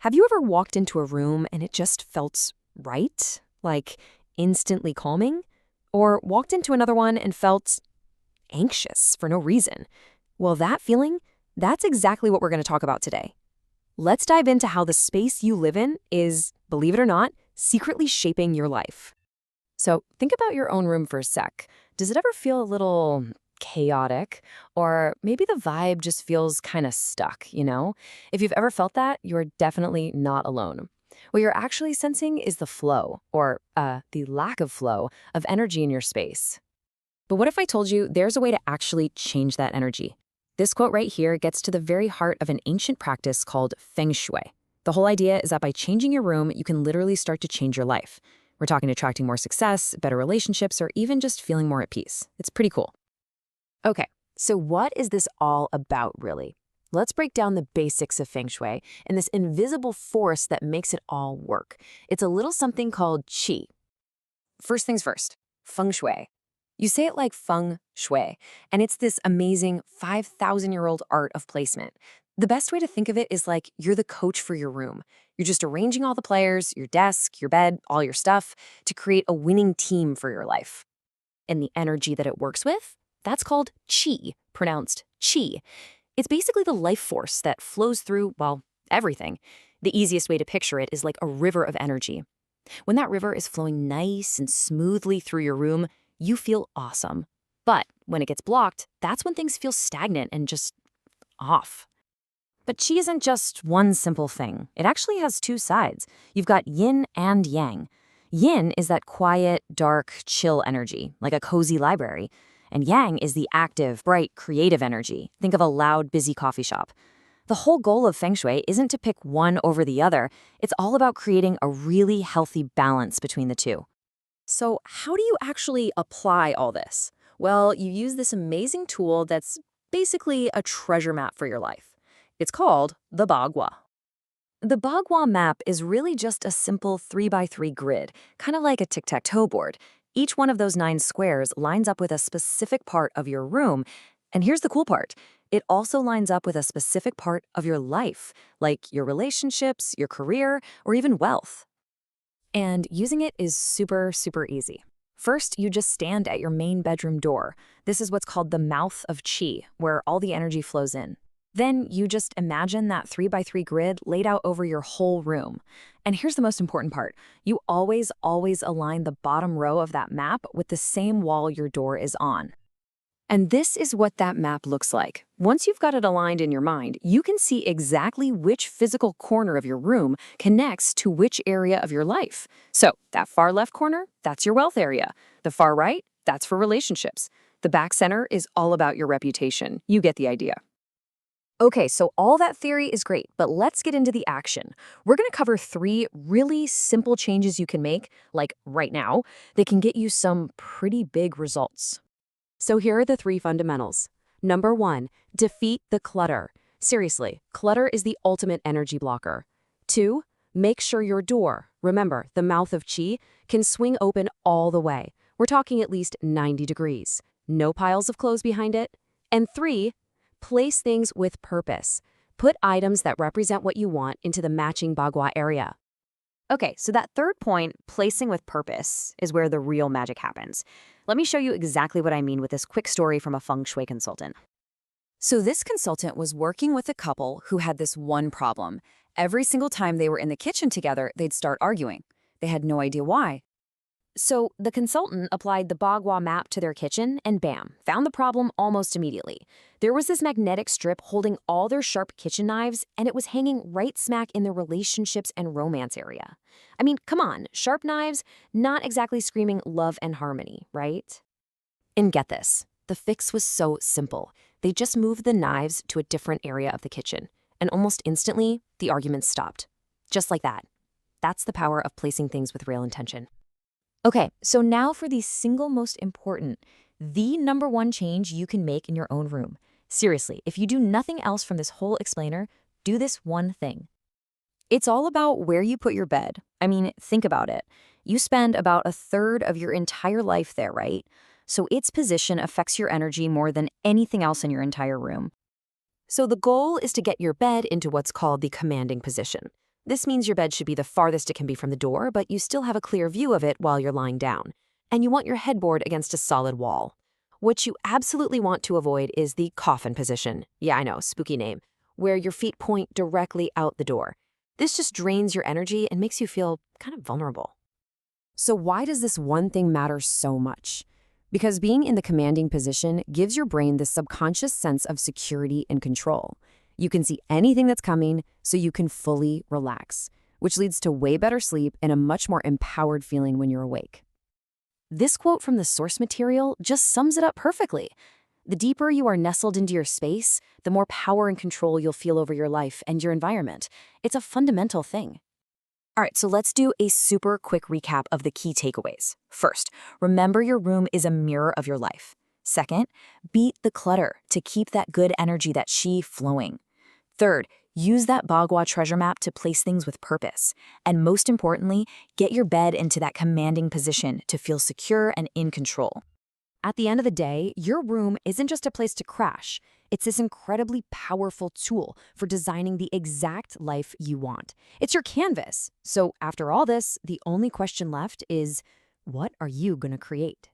Have you ever walked into a room and it just felt right? Like instantly calming? Or walked into another one and felt anxious for no reason? Well, that feeling, that's exactly what we're going to talk about today. Let's dive into how the space you live in is, believe it or not, secretly shaping your life. So think about your own room for a sec. Does it ever feel a little chaotic? Or maybe the vibe just feels kind of stuck, you know? If you've ever felt that, you're definitely not alone. What you're actually sensing is the flow, or the lack of flow, of energy in your space. But what if I told you there's a way to actually change that energy? This quote right here gets to the very heart of an ancient practice called Feng Shui. The whole idea is that by changing your room, you can literally start to change your life. We're talking attracting more success, better relationships, or even just feeling more at peace. It's pretty cool. Okay, so what is this all about, really? Let's break down the basics of Feng Shui and this invisible force that makes it all work. It's a little something called Qi. First things first, Feng Shui. You say it like Feng Shui, and it's this amazing 5,000-year-old art of placement. The best way to think of it is like you're the coach for your room. You're just arranging all the players, your desk, your bed, all your stuff, to create a winning team for your life. And the energy that it works with? That's called Qi, pronounced Qi. It's basically the life force that flows through, well, everything. The easiest way to picture it is like a river of energy. When that river is flowing nice and smoothly through your room, you feel awesome. But when it gets blocked, that's when things feel stagnant and just off. But Qi isn't just one simple thing. It actually has two sides. You've got yin and yang. Yin is that quiet, dark, chill energy, like a cozy library. And yang is the active, bright, creative energy. Think of a loud, busy coffee shop. The whole goal of Feng Shui isn't to pick one over the other. It's all about creating a really healthy balance between the two. So how do you actually apply all this? Well, you use this amazing tool that's basically a treasure map for your life. It's called the Bagua. The Bagua map is really just a simple 3x3 grid, kind of like a tic-tac-toe board. Each one of those 9 squares lines up with a specific part of your room. And here's the cool part. It also lines up with a specific part of your life, like your relationships, your career, or even wealth. And using it is super, super easy. First, you just stand at your main bedroom door. This is what's called the mouth of Qi, where all the energy flows in. Then you just imagine that 3x3 grid laid out over your whole room. And here's the most important part. You always align the bottom row of that map with the same wall your door is on. And this is what that map looks like. Once you've got it aligned in your mind, you can see exactly which physical corner of your room connects to which area of your life. So that far left corner, that's your wealth area. The far right, that's for relationships. The back center is all about your reputation. You get the idea. Okay, so all that theory is great, but let's get into the action. We're going to cover 3 really simple changes you can make, like right now, that can get you some pretty big results. So here are the 3 fundamentals. Number 1, defeat the clutter. Seriously, clutter is the ultimate energy blocker. 2, make sure your door, remember, the mouth of Qi, can swing open all the way. We're talking at least 90 degrees. No piles of clothes behind it. And 3, place things with purpose. Put items that represent what you want into the matching Bagua area. Okay, so that third point, placing with purpose, is where the real magic happens. Let me show you exactly what I mean with this quick story from a Feng Shui consultant. So this consultant was working with a couple who had this one problem. Every single time they were in the kitchen together, they'd start arguing. They had no idea why. So the consultant applied the Bagua map to their kitchen and bam, found the problem almost immediately. There was this magnetic strip holding all their sharp kitchen knives, and it was hanging right smack in their relationships and romance area. I mean, come on, sharp knives, not exactly screaming love and harmony, right? And get this, the fix was so simple. They just moved the knives to a different area of the kitchen, and almost instantly, the argument stopped. Just like that. That's the power of placing things with real intention. Okay, so now for the single most important, the number 1 change you can make in your own room. Seriously, if you do nothing else from this whole explainer, do this one thing. It's all about where you put your bed. I mean, think about it. You spend about 1/3 of your entire life there, right? So its position affects your energy more than anything else in your entire room. So the goal is to get your bed into what's called the commanding position. This means your bed should be the farthest it can be from the door, but you still have a clear view of it while you're lying down. And you want your headboard against a solid wall. What you absolutely want to avoid is the coffin position. Yeah, I know, spooky name, where your feet point directly out the door. This just drains your energy and makes you feel kind of vulnerable. So why does this one thing matter so much? Because being in the commanding position gives your brain this subconscious sense of security and control. You can see anything that's coming, so you can fully relax, which leads to way better sleep and a much more empowered feeling when you're awake. This quote from the source material just sums it up perfectly. The deeper you are nestled into your space, the more power and control you'll feel over your life and your environment. It's a fundamental thing. All right, so let's do a super quick recap of the key takeaways. First, remember your room is a mirror of your life. Second, beat the clutter to keep that good energy, that Shui, flowing. Third, use that Bagua treasure map to place things with purpose. And most importantly, get your bed into that commanding position to feel secure and in control. At the end of the day, your room isn't just a place to crash. It's this incredibly powerful tool for designing the exact life you want. It's your canvas. So after all this, the only question left is, what are you going to create?